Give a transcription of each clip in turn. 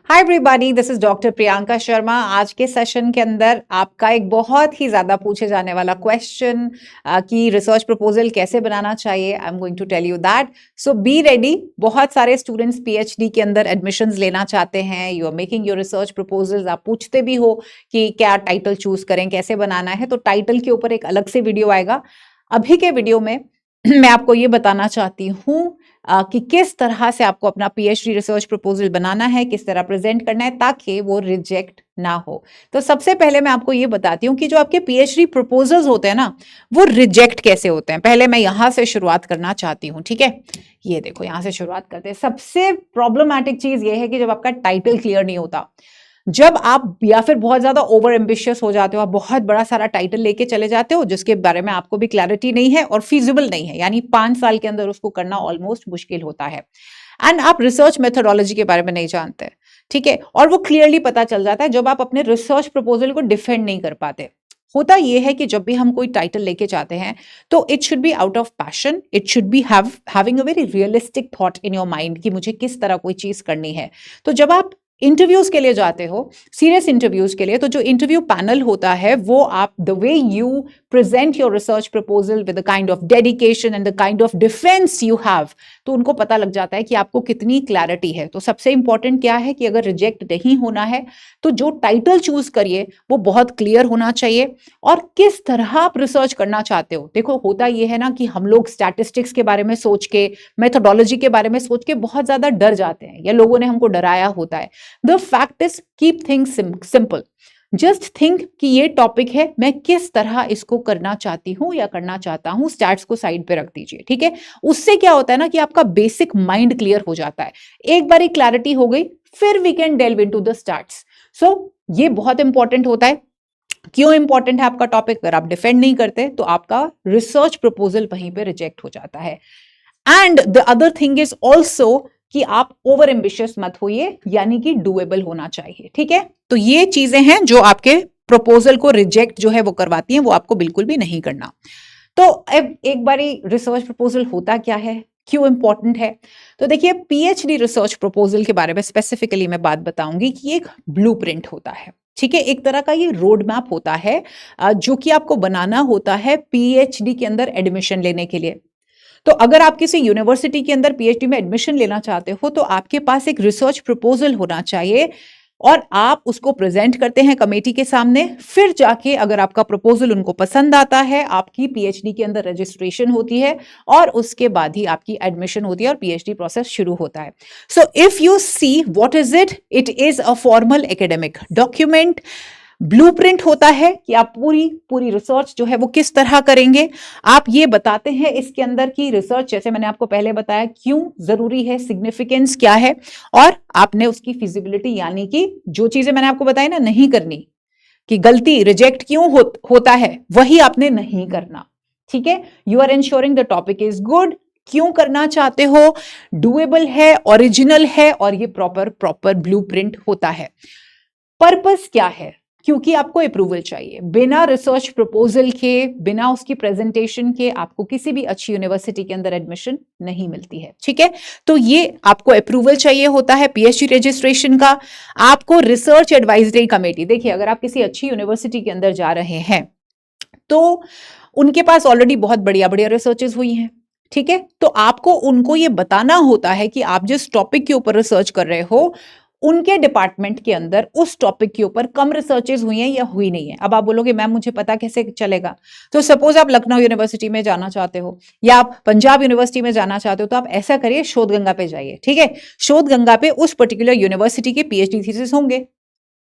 Hi everybody, this is doctor Priyanka Sharma. आज के session के अंदर आपका एक बहुत ही ज्यादा पूछे जाने वाला क्वेश्चन कि रिसर्च प्रपोजल कैसे बनाना चाहिए, I am going to tell you that. So be ready. बहुत सारे स्टूडेंट्स पीएचडी के अंदर एडमिशंस लेना चाहते हैं, you are making your research proposals. आप पूछते भी हो कि क्या टाइटल चूज करें, कैसे बनाना है, तो टाइटल के ऊपर एक अलग से वीडियो आएगा। अभी के वीडियो में मैं आपको ये बताना चाहती हूँ कि किस तरह से आपको अपना पीएचडी रिसर्च प्रपोजल बनाना है, किस तरह प्रेजेंट करना है ताकि वो रिजेक्ट ना हो। तो सबसे पहले मैं आपको ये बताती हूँ कि जो आपके पीएचडी प्रपोजल्स होते हैं ना, वो रिजेक्ट कैसे होते हैं। पहले मैं यहां से शुरुआत करना चाहती हूँ, ठीक है। ये देखो, यहां से शुरुआत करते हैं। सबसे प्रॉब्लमैटिक चीज ये है कि जब आपका टाइटल क्लियर नहीं होता, जब आप या फिर बहुत ज्यादा ओवर एम्बिशियस हो जाते हो, आप बहुत बड़ा सारा टाइटल लेके चले जाते हो जिसके बारे में आपको भी क्लैरिटी नहीं है और फीजिबल नहीं है, यानी 5 साल के अंदर उसको करना ऑलमोस्ट मुश्किल होता है। एंड आप रिसर्च मेथोडोलॉजी के बारे में नहीं जानते, ठीक है। और वो क्लियरली पता चल जाता है जब आप अपने रिसर्च प्रपोजल को डिफेंड नहीं कर पाते। होता यह है कि जब भी हम कोई टाइटल लेके जाते हैं तो it should be out of passion, it should be having a very realistic thought in your mind कि मुझे किस तरह कोई चीज करनी है। तो जब आप इंटरव्यूज के लिए जाते हो, सीरियस इंटरव्यूज के लिए, तो जो इंटरव्यू पैनल होता है वो आप the way you present your research proposal with the kind of dedication and the kind of defence you have, तो उनको पता लग जाता है कि आपको कितनी क्लैरिटी है। तो सबसे इंपॉर्टेंट क्या है कि अगर रिजेक्ट नहीं होना है तो जो टाइटल चूज करिए वो बहुत क्लियर होना चाहिए और किस तरह आप रिसर्च करना चाहते हो। देखो, होता यह है ना कि हम लोग स्टैटिस्टिक्स के बारे में सोच के, मेथोडोलॉजी के बारे में सोच के बहुत ज्यादा डर जाते हैं या लोगों ने हमको डराया होता है। The fact is, keep things simple. Just think कि ये टॉपिक है, मैं किस तरह इसको करना चाहती हूं या करना चाहता हूं, स्टैट्स को साइड पे रख दीजिए, ठीक है। उससे क्या होता है ना कि आपका बेसिक माइंड क्लियर हो जाता है। एक बारी क्लैरिटी हो गई, फिर we can delve into the stats. So ये बहुत इंपॉर्टेंट होता है। क्यों इंपॉर्टेंट है आपका टॉपिक? अगर आप डिफेंड नहीं करते तो आपका रिसर्च प्रपोजल वहीं पे रिजेक्ट हो जाता है। And the other thing is also कि आप ओवर एम्बिशियस मत होइए, यानी कि डुएबल होना चाहिए, ठीक है। तो ये चीजें हैं जो आपके प्रपोजल को रिजेक्ट जो है वो करवाती हैं, वो आपको बिल्कुल भी नहीं करना। तो अब एक बारी रिसर्च प्रपोजल होता क्या है, क्यों इंपॉर्टेंट है? तो देखिए, पीएचडी रिसर्च प्रपोजल के बारे में स्पेसिफिकली मैं बात बताऊंगी कि एक ब्लूप्रिंट होता है, ठीक है। एक तरह का ये रोड मैप होता है जो कि आपको बनाना होता है पीएचडी के अंदर एडमिशन लेने के लिए। तो अगर आप किसी यूनिवर्सिटी के अंदर पीएचडी में एडमिशन लेना चाहते हो तो आपके पास एक रिसर्च प्रपोजल होना चाहिए और आप उसको प्रेजेंट करते हैं कमेटी के सामने। फिर जाके अगर आपका प्रपोजल उनको पसंद आता है, आपकी पीएचडी के अंदर रजिस्ट्रेशन होती है और उसके बाद ही आपकी एडमिशन होती है और पीएचडी प्रोसेस शुरू होता है। So if you see what is it, it is a formal academic document. Blueprint होता है कि आप पूरी पूरी रिसर्च जो है वो किस तरह करेंगे। आप ये बताते हैं इसके अंदर की रिसर्च, जैसे मैंने आपको पहले बताया, क्यों जरूरी है, सिग्निफिकेंस क्या है, और आपने उसकी फिजिबिलिटी, यानी कि जो चीजें मैंने आपको बताई ना नहीं करनी, कि गलती रिजेक्ट क्यों होता है, वही आपने नहीं करना, ठीक है। You are ensuring the topic is good, क्यों करना चाहते हो, डुएबल है, ओरिजिनल है, और ये प्रॉपर ब्लूप्रिंट होता है। पर्पस क्या है? क्योंकि आपको अप्रूवल चाहिए। बिना रिसर्च प्रपोजल के, बिना उसकी प्रेजेंटेशन के आपको किसी भी अच्छी यूनिवर्सिटी के अंदर एडमिशन नहीं मिलती है, ठीक है। तो ये आपको अप्रूवल चाहिए होता है पीएचडी रजिस्ट्रेशन का। आपको रिसर्च एडवाइजरी कमेटी, देखिए अगर आप किसी अच्छी यूनिवर्सिटी के अंदर जा रहे हैं तो उनके पास ऑलरेडी बहुत बढ़िया बढ़िया रिसर्चेस हुई हैं, ठीक है। तो आपको उनको ये बताना होता है कि आप जिस टॉपिक के ऊपर रिसर्च कर रहे हो उनके डिपार्टमेंट के अंदर उस टॉपिक के ऊपर कम रिसर्चेज हुई हैं या हुई नहीं है। अब आप बोलोगे मैम मुझे पता कैसे चलेगा? तो सपोज आप लखनऊ यूनिवर्सिटी में जाना चाहते हो या आप पंजाब यूनिवर्सिटी में जाना चाहते हो, तो आप ऐसा करिए, शोध गंगा पे जाइए, ठीक है। शोध गंगा पे उस पर्टिकुलर यूनिवर्सिटी के पीएचडी थीसिस होंगे।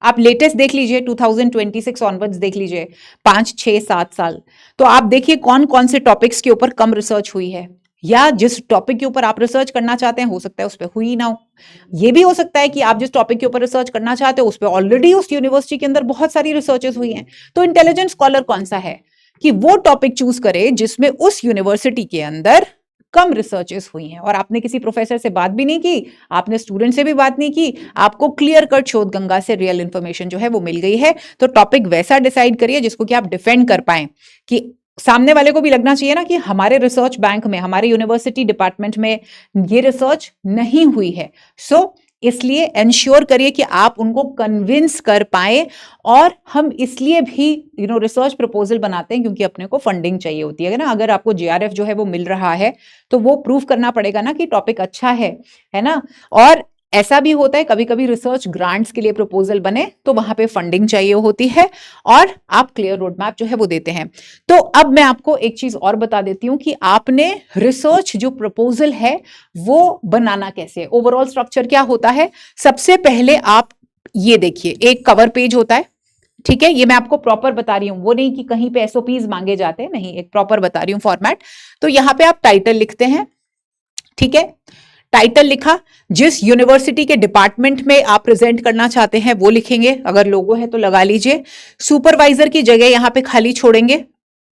आप लेटेस्ट देख लीजिए, 2026 ऑनवर्ड्स देख लीजिए, 5, 6, 7 साल। तो आप देखिए कौन कौन से टॉपिक्स के ऊपर कम रिसर्च हुई है, या जिस टॉपिक के ऊपर आप रिसर्च करना चाहते हैं हो सकता है उस पर हुई ना हो। ये भी हो सकता है कि आप जिस टॉपिक के ऊपर रिसर्च करना चाहते हो उस पर ऑलरेडी उस यूनिवर्सिटी के अंदर बहुत सारी रिसर्चेस हुई हैं। तो इंटेलिजेंट स्कॉलर कौन सा है कि वो टॉपिक चूज करे जिसमें उस यूनिवर्सिटी के अंदर कम रिसर्चेस हुई हैं। और आपने किसी प्रोफेसर से बात भी नहीं की, आपने स्टूडेंट से भी बात नहीं की, आपको क्लियर कट शोध गंगा से रियल इंफॉर्मेशन जो है वो मिल गई है। तो टॉपिक वैसा डिसाइड करिए जिसको कि आप डिफेंड कर पाए, कि सामने वाले को भी लगना चाहिए ना कि हमारे रिसर्च बैंक में, हमारे यूनिवर्सिटी डिपार्टमेंट में ये रिसर्च नहीं हुई है। सो इसलिए एंश्योर करिए कि आप उनको कन्विंस कर पाए। और हम इसलिए भी रिसर्च प्रपोजल बनाते हैं क्योंकि अपने को फंडिंग चाहिए होती है ना। अगर आपको जीआरएफ जो है वो मिल रहा है तो वो प्रूव करना पड़ेगा ना कि टॉपिक अच्छा है ना। और ऐसा भी होता है कभी कभी रिसर्च ग्रांट्स के लिए प्रपोजल बने तो वहां पे फंडिंग चाहिए होती है और आप क्लियर रोड मैप जो है वो देते हैं। तो अब मैं आपको एक चीज और बता देती हूं कि आपने रिसर्च जो प्रपोजल है वो बनाना कैसे है। ओवरऑल स्ट्रक्चर क्या होता है, सबसे पहले आप ये देखिए, एक कवर पेज होता है, ठीक है। ये मैं आपको प्रॉपर बता रही हूं, वो नहीं कि कहीं पे एसओपीज मांगे जाते हैं, नहीं, एक प्रॉपर बता रही हूं फॉर्मेट। तो यहां पे आप टाइटल लिखते हैं, ठीक है। टाइटल लिखा, जिस यूनिवर्सिटी के डिपार्टमेंट में आप प्रेजेंट करना चाहते हैं वो लिखेंगे, अगर लोगो है तो लगा लीजिए। सुपरवाइजर की जगह यहां पे खाली छोड़ेंगे,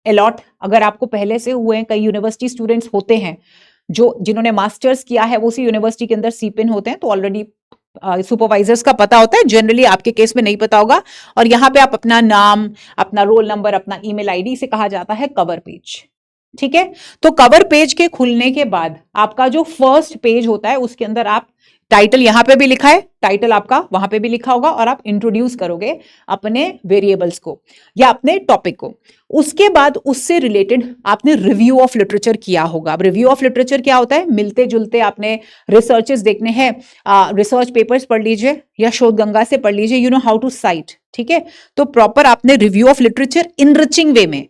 अलॉट। अगर आपको पहले से हुए, कई यूनिवर्सिटी स्टूडेंट्स होते हैं जिन्होंने मास्टर्स किया है, वो उसी यूनिवर्सिटी के अंदर सीपिन होते हैं, तो ऑलरेडी सुपरवाइजर्स का पता होता है, जनरली आपके केस में नहीं पता होगा। और यहां पे आप अपना नाम, अपना रोल नंबर, अपना ईमेल आईडी से कहा जाता है कवर पेज, ठीक है। तो कवर पेज के खुलने के बाद आपका जो फर्स्ट पेज होता है उसके अंदर आप टाइटल, यहां पे भी लिखा है टाइटल आपका, वहां पे भी लिखा होगा, और आप इंट्रोड्यूस करोगे अपने वेरिएबल्स को या अपने टॉपिक को। उसके बाद उससे रिलेटेड आपने रिव्यू ऑफ लिटरेचर किया होगा। अब रिव्यू ऑफ लिटरेचर क्या होता है, मिलते जुलते आपने रिसर्चेस देखने हैं, रिसर्च पेपर्स पढ़ लीजिए या शोध गंगा से पढ़ लीजिए, you know how to cite, ठीक है। तो प्रॉपर आपने review of literature enriching way में,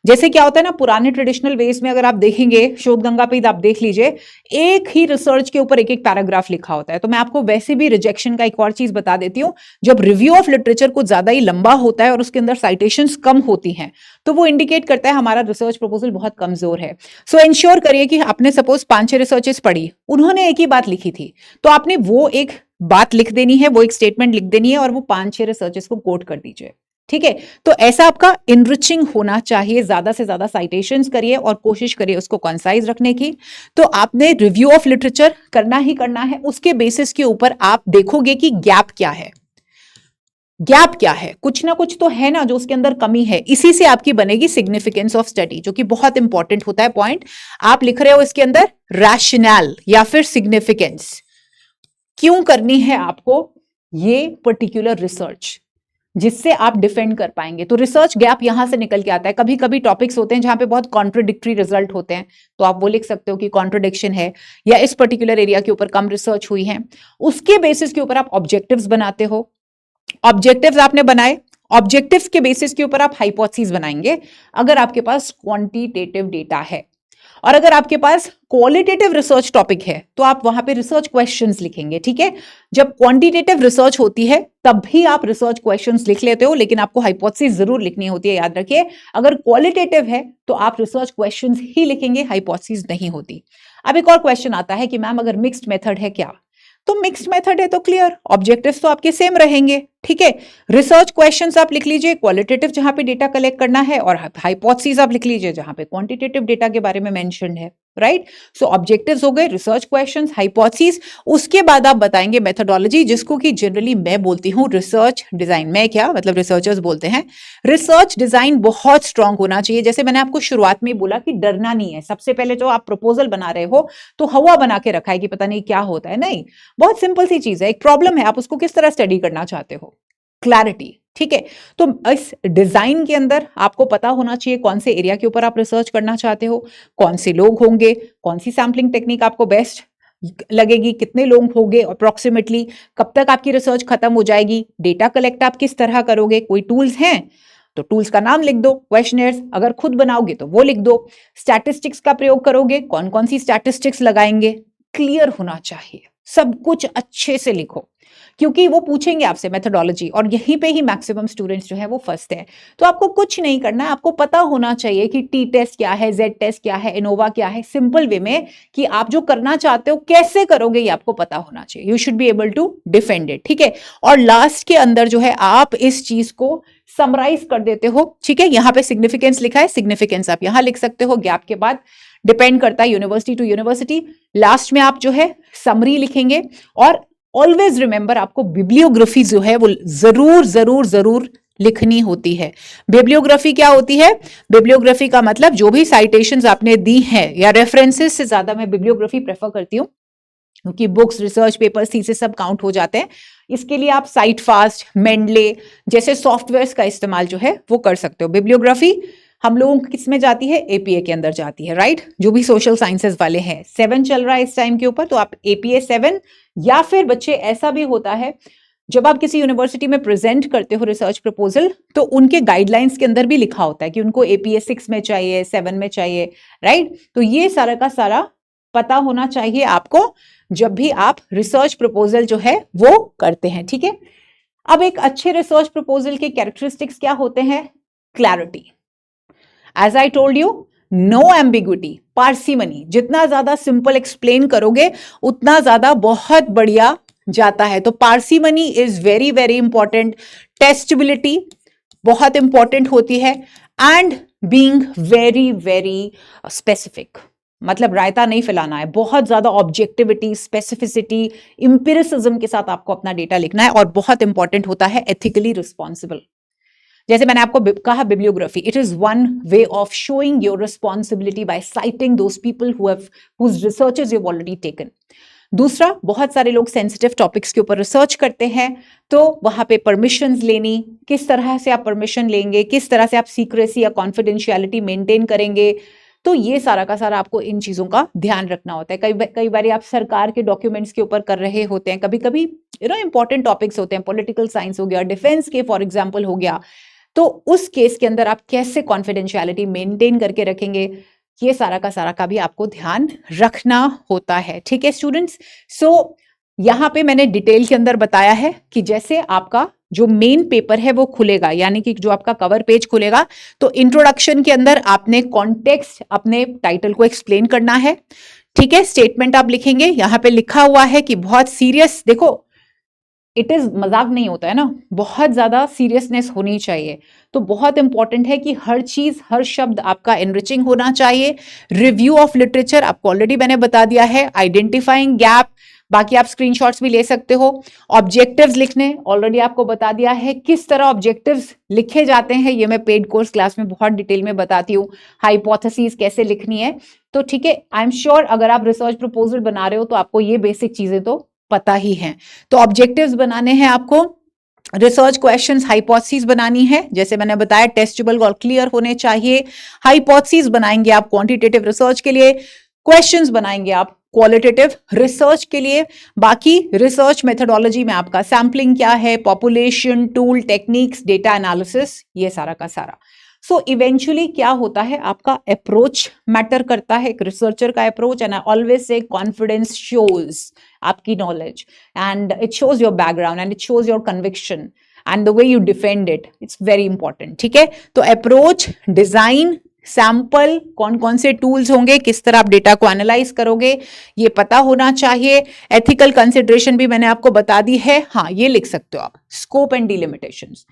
जैसे क्या होता है ना, पुराने ट्रेडिशनल वेज में अगर आप देखेंगे, शोध गंगा पे आप देख लीजिए, एक ही रिसर्च के ऊपर एक एक पैराग्राफ लिखा होता है। तो मैं आपको वैसे भी रिजेक्शन का एक और चीज बता देती हूं, जब रिव्यू ऑफ लिटरेचर कुछ ज्यादा ही लंबा होता है और उसके अंदर साइटेशंस कम होती हैं, तो वो इंडिकेट करता है हमारा रिसर्च प्रपोजल बहुत कमजोर है। सो इंश्योर करिए कि आपने सपोज 5-6 रिसर्चेस पढ़ी, उन्होंने एक ही बात लिखी थी, तो आपने वो एक बात लिख देनी है, वो एक स्टेटमेंट लिख देनी है और वो 5-6 रिसर्चेस को कोट कर दीजिए, ठीक है। तो ऐसा आपका इनरिचिंग होना चाहिए, ज्यादा से ज्यादा साइटेशंस करिए और कोशिश करिए उसको कंसाइज रखने की। तो आपने रिव्यू ऑफ लिटरेचर करना ही करना है, उसके बेसिस के ऊपर आप देखोगे कि गैप क्या है, गैप क्या है, कुछ ना कुछ तो है ना जो उसके अंदर कमी है। इसी से आपकी बनेगी सिग्निफिकेंस ऑफ स्टडी, जो कि बहुत इंपॉर्टेंट होता है पॉइंट। आप लिख रहे हो इसके अंदर रैशनल या फिर सिग्निफिकेंस, क्यों करनी है आपको ये पर्टिकुलर रिसर्च, जिससे आप डिफेंड कर पाएंगे। तो रिसर्च गैप यहां से निकल के आता है। कभी कभी टॉपिक्स होते हैं जहां पे बहुत कॉन्ट्रोडिक्टरी रिजल्ट होते हैं, तो आप वो लिख सकते हो कि कॉन्ट्रोडिक्शन है या इस पर्टिकुलर एरिया के ऊपर कम रिसर्च हुई है। उसके बेसिस के ऊपर आप ऑब्जेक्टिव्स बनाते हो, ऑब्जेक्टिव्स आपने बनाए, ऑब्जेक्टिव्स के बेसिस के ऊपर आप हाइपोथेसिस बनाएंगे, अगर आपके पास क्वांटिटेटिव डेटा है। और अगर आपके पास क्वालिटेटिव रिसर्च टॉपिक है तो आप वहां पे रिसर्च क्वेश्चंस लिखेंगे, ठीक है। जब क्वांटिटेटिव रिसर्च होती है तब भी आप रिसर्च क्वेश्चंस लिख लेते हो, लेकिन आपको हाइपोथेसिस जरूर लिखनी होती है, याद रखिए। अगर क्वालिटेटिव है तो आप रिसर्च क्वेश्चंस ही लिखेंगे, हाइपोथेसिस नहीं होती। अब एक और क्वेश्चन आता है कि मैम अगर मिक्स्ड मेथड है क्या, तो मिक्स्ड मेथड है तो क्लियर, ऑब्जेक्टिव्स तो आपके सेम रहेंगे, ठीक है। रिसर्च क्वेश्चंस आप लिख लीजिए क्वालिटेटिव जहां पे डेटा कलेक्ट करना है, और हाइपोथेसिस आप लिख लीजिए जहां पे क्वांटिटेटिव डेटा के बारे में मेंशन है, राइट। सो ऑब्जेक्टिव्स हो गए, रिसर्च क्वेश्चंस, हाइपोथेसिस। उसके बाद आप बताएंगे मेथोडोलॉजी, जिसको कि जनरली मैं बोलती हूँ रिसर्च डिजाइन। मैं क्या मतलब, रिसर्चर्स बोलते हैं। रिसर्च डिजाइन बहुत स्ट्रांग होना चाहिए। जैसे मैंने आपको शुरुआत में बोला कि डरना नहीं है। सबसे पहले जो आप प्रपोजल बना रहे हो तो हवा बना के रखा है कि पता नहीं क्या होता है, नहीं, बहुत सिंपल सी चीज है। एक प्रॉब्लम है, आप उसको किस तरह स्टडी करना चाहते हो, क्लैरिटी, ठीक है। तो इस डिजाइन के अंदर आपको पता होना चाहिए कौन से एरिया के ऊपर आप रिसर्च करना चाहते हो, कौन से लोग होंगे, कौन सी सैम्पलिंग टेक्निक आपको बेस्ट लगेगी, कितने लोग होंगे अप्रोक्सीमेटली, कब तक आपकी रिसर्च खत्म हो जाएगी, डेटा कलेक्ट आप किस तरह करोगे, कोई टूल्स हैं तो टूल्स का नाम लिख दो, क्वेश्चनर्स अगर खुद बनाओगे तो वो लिख दो, स्टैटिस्टिक्स का प्रयोग करोगे, कौन कौन सी स्टैटिस्टिक्स लगाएंगे, क्लियर होना चाहिए, सब कुछ अच्छे से लिखो, क्योंकि वो पूछेंगे आपसे मेथोडोलॉजी, और यहीं पे ही मैक्सिमम स्टूडेंट्स जो है वो फंसते हैं। तो आपको कुछ नहीं करना है, आपको पता होना चाहिए कि टी टेस्ट क्या है, जेड टेस्ट क्या है, इनोवा क्या है, सिंपल वे में कि आप जो करना चाहते हो कैसे करोगे ये आपको पता होना चाहिए। You should be able to defend it, ठीक है। और लास्ट के अंदर जो है आप इस चीज को समराइज कर देते हो, ठीक है। यहां पे सिग्निफिकेंस लिखा है, सिग्निफिकेंस आप यहां लिख सकते हो, गैप के बाद डिपेंड करता है यूनिवर्सिटी टू यूनिवर्सिटी। लास्ट में आप जो है समरी लिखेंगे, और ऑलवेज रिमेंबर आपको बिब्लियोग्राफी जो है वो जरूर जरूर जरूर लिखनी होती है। बिब्लियोग्राफी क्या होती है, बिब्लियोग्राफी का मतलब जो भी साइटेशंस आपने दी हैं या रेफरेंसेस से ज्यादा मैं बिब्लियोग्राफी प्रेफर करती हूँ, क्योंकि बुक्स, रिसर्च पेपर्स, थीसिस सब काउंट हो जाते हैं। इसके लिए आप साइट फास्ट, मेंडले जैसे सॉफ्टवेयर्स का इस्तेमाल जो है वो कर सकते हो। बिब्लियोग्राफी हम लोगों को किस में जाती है? एपीए के अंदर जाती है, राइट? जो भी सोशल साइंसेस वाले हैं, 7 चल रहा है इस टाइम के ऊपर, तो आप एपीए 7, या फिर बच्चे ऐसा भी होता है जब आप किसी यूनिवर्सिटी में प्रेजेंट करते हो रिसर्च प्रपोजल, तो उनके गाइडलाइंस के अंदर भी लिखा होता है कि उनको एपीए 6 में चाहिए, 7 में चाहिए, राइट? तो ये सारा का सारा पता होना चाहिए आपको जब भी आप रिसर्च प्रपोजल जो है वो करते हैं, ठीक है? अब एक अच्छे रिसर्च प्रपोजल के कैरेक्टरिस्टिक्स क्या होते हैं? Clarity, as I told you, no ambiguity, parsimony, जितना ज्यादा सिंपल एक्सप्लेन करोगे उतना ज्यादा बहुत बढ़िया जाता है। तो parsimony is very very important. Testability बहुत इंपॉर्टेंट होती है, and being very very specific, मतलब रायता नहीं फैलाना है, बहुत ज्यादा ऑब्जेक्टिविटी, स्पेसिफिसिटी, इंपिरिसिज्म के साथ आपको अपना डेटा लिखना है। और बहुत इंपॉर्टेंट होता है एथिकली रिस्पॉन्सिबल। जैसे मैंने आपको कहा, bibliography, it is one way of showing your responsibility by citing those people whose researches you have already taken. दूसरा, बहुत सारे लोग सेंसिटिव टॉपिक्स के ऊपर रिसर्च करते हैं, तो वहां पे परमिशंस लेनी, किस तरह से आप परमिशन लेंगे, किस तरह से आप सीक्रेसी या कॉन्फिडेंशियलिटी मेंटेन करेंगे, तो ये सारा का सारा आपको इन चीजों का ध्यान रखना होता है। कई बार आप सरकार के डॉक्यूमेंट्स के ऊपर कर रहे होते हैं, कभी कभी इंपॉर्टेंट टॉपिक्स होते हैं, पॉलिटिकल साइंस हो गया, डिफेंस के फॉर एग्जाम्पल हो गया, तो उस केस के अंदर आप कैसे कॉन्फिडेंशियलिटी मेंटेन करके रखेंगे, ये सारा का सारा का भी आपको ध्यान रखना होता है, ठीक है स्टूडेंट्स? सो यहां पे मैंने डिटेल के अंदर बताया है कि जैसे आपका जो मेन पेपर है वो खुलेगा, यानी कि जो आपका कवर पेज खुलेगा, तो इंट्रोडक्शन के अंदर आपने कॉन्टेक्स्ट, अपने टाइटल को एक्सप्लेन करना है, ठीक है? स्टेटमेंट आप लिखेंगे, यहां पे लिखा हुआ है कि बहुत सीरियस, देखो इट इज मजाक नहीं होता है ना, बहुत ज्यादा सीरियसनेस होनी चाहिए। तो बहुत इंपॉर्टेंट है कि हर चीज, हर शब्द आपका एनरिचिंग होना चाहिए। रिव्यू ऑफ लिटरेचर आपको ऑलरेडी मैंने बता दिया है, आइडेंटिफाइंग गैप, बाकी आप स्क्रीनशॉट्स भी ले सकते हो। ऑब्जेक्टिव्स लिखने ऑलरेडी आपको बता दिया है, किस तरह ऑब्जेक्टिव्स लिखे जाते हैं ये मैं पेड कोर्स क्लास में बहुत डिटेल में बताती हूँ। हाइपोथेसिस कैसे लिखनी है, तो ठीक है, आई एम श्योर अगर आप रिसर्च प्रपोजल बना रहे हो तो आपको ये बेसिक चीजें तो पता ही हैं। तो ऑब्जेक्टिव्स बनाने हैं आपको, रिसर्च क्वेश्चंस, हाइपोथेसिस बनानी है, जैसे मैंने बताया टेस्टेबल और क्लियर होने चाहिए। हाइपोथेसिस बनाएंगे आप क्वांटिटेटिव रिसर्च के लिए, क्वेश्चंस बनाएंगे आप क्वालिटेटिव रिसर्च के लिए। बाकी रिसर्च मेथोडोलॉजी में आपका सैम्पलिंग क्या है, population, tool, techniques, data analysis, ये सारा का सारा। सो इवेंचुअली क्या होता है, आपका अप्रोच मैटर करता है, एक रिसर्चर का approach, and I always say confidence shows आपकी knowledge, and it shows your background, and it shows your conviction, and the way you defend it, it's very important, ठीक है? तो अप्रोच, डिजाइन, सैंपल, कौन कौन से tools होंगे, किस तरह आप डेटा को एनालाइज करोगे, ये पता होना चाहिए। एथिकल कंसिडरेशन भी मैंने आपको बता दी है, हाँ ये लिख सकते हो आप, स्कोप एंड डिलिमिटेशंस।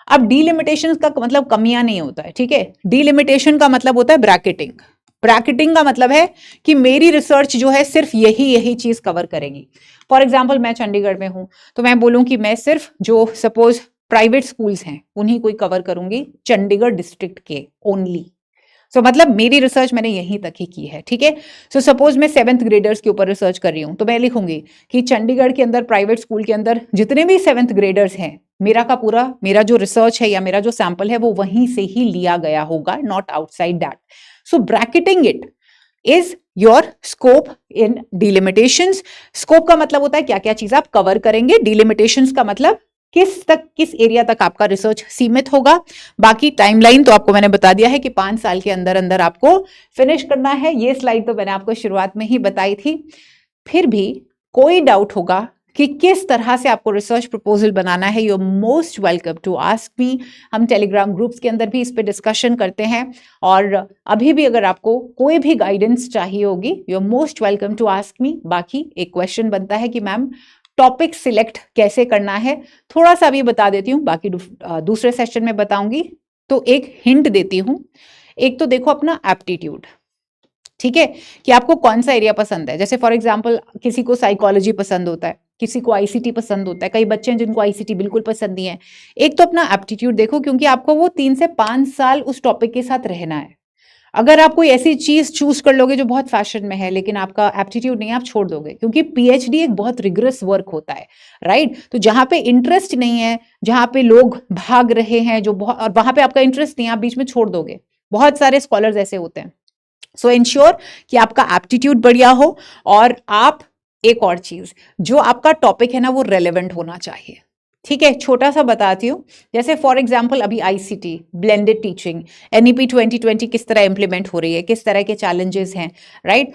अब डिलिमिटेशंस का मतलब कमियां नहीं होता है, ठीक है? डिलिमिटेशन का मतलब होता है ब्रैकेटिंग। ब्रैकेटिंग का मतलब है कि मेरी रिसर्च जो है सिर्फ यही चीज कवर करेगी। फॉर एग्जाम्पल मैं चंडीगढ़ में हूं, तो मैं बोलूं कि मैं सिर्फ जो सपोज प्राइवेट स्कूल्स हैं उन्हीं को कवर करूंगी, चंडीगढ़ डिस्ट्रिक्ट के ओनली। सो मतलब मेरी रिसर्च मैंने यहीं तक ही की है, ठीक है? सो सपोज मैं 7th ग्रेडर्स के ऊपर रिसर्च कर रही हूं, तो मैं लिखूंगी कि चंडीगढ़ के अंदर प्राइवेट स्कूल के अंदर जितने भी 7th ग्रेडर्स हैं, मेरा जो रिसर्च है या मेरा जो सैंपल है वो वहीं से ही लिया गया होगा, not outside that. So bracketing it is your scope in delimitations. Scope का मतलब होता है क्या क्या चीज आप कवर करेंगे, डिलिमिटेशंस का मतलब किस एरिया तक आपका रिसर्च सीमित होगा। बाकी टाइमलाइन तो आपको मैंने बता दिया है कि 5 साल के अंदर अंदर आपको फिनिश करना है। ये स्लाइड तो मैंने आपको शुरुआत में ही बताई थी। फिर भी कोई डाउट होगा कि किस तरह से आपको रिसर्च प्रपोजल बनाना है, you are most welcome to ask me. हम टेलीग्राम ग्रुप्स के अंदर भी इस पे डिस्कशन करते हैं, और अभी भी अगर आपको कोई भी गाइडेंस चाहिए होगी, you are most welcome to ask me. बाकी एक क्वेश्चन बनता है कि मैम टॉपिक सिलेक्ट कैसे करना है, थोड़ा सा भी बता देती हूँ, बाकी दूसरे सेशन में बताऊंगी। तो एक हिंट देती हूँ, एक तो देखो अपना एप्टीट्यूड, ठीक है, कि आपको कौन सा एरिया पसंद है। जैसे फॉर एग्जांपल किसी को साइकोलॉजी पसंद होता है, किसी को आईसीटी पसंद होता है, कई बच्चे हैं जिनको आईसीटी बिल्कुल पसंद नहीं है। एक तो अपना एप्टीट्यूड देखो, क्योंकि आपको वो 3 से 5 साल उस टॉपिक के साथ रहना है। अगर आप कोई ऐसी चीज चूज कर लोगे जो बहुत फैशन में है लेकिन आपका एप्टीट्यूड नहीं है, आप छोड़ दोगे, क्योंकि पीएचडी एक बहुत रिगरस वर्क होता है, राइट? तो जहां पे इंटरेस्ट नहीं है, जहां पे लोग भाग रहे हैं जो बहुत, और वहां पे आपका इंटरेस्ट नहीं है, आप बीच में छोड़ दोगे। बहुत सारे स्कॉलर्स ऐसे होते हैं। सो इंश्योर कि आपका एप्टीट्यूड बढ़िया हो, और आप, एक और चीज, जो आपका टॉपिक है ना वो रेलेवेंट होना चाहिए। ठीक है, छोटा सा बताती हूँ। जैसे फॉर एग्जांपल अभी आईसीटी, ब्लेंडेड टीचिंग, एनईपी 2020 किस तरह इंप्लीमेंट हो रही है, किस तरह के चैलेंजेस हैं, राइट?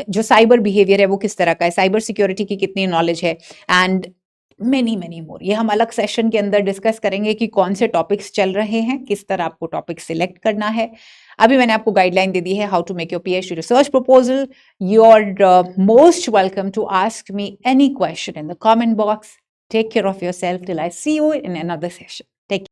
जो साइबर बिहेवियर है वो किस तरह का है, साइबर सिक्योरिटी की कितनी नॉलेज है, एंड मेनी मेनी मोर। ये हम अलग सेशन के अंदर डिस्कस करेंगे कि कौन से टॉपिक्स चल रहे हैं, किस तरह आपको टॉपिक सिलेक्ट करना है। अभी मैंने आपको गाइडलाइन दे दी है, how to make your PhD research proposal. You are most welcome to ask me any question in the comment box. Take care of yourself till I see you in another session.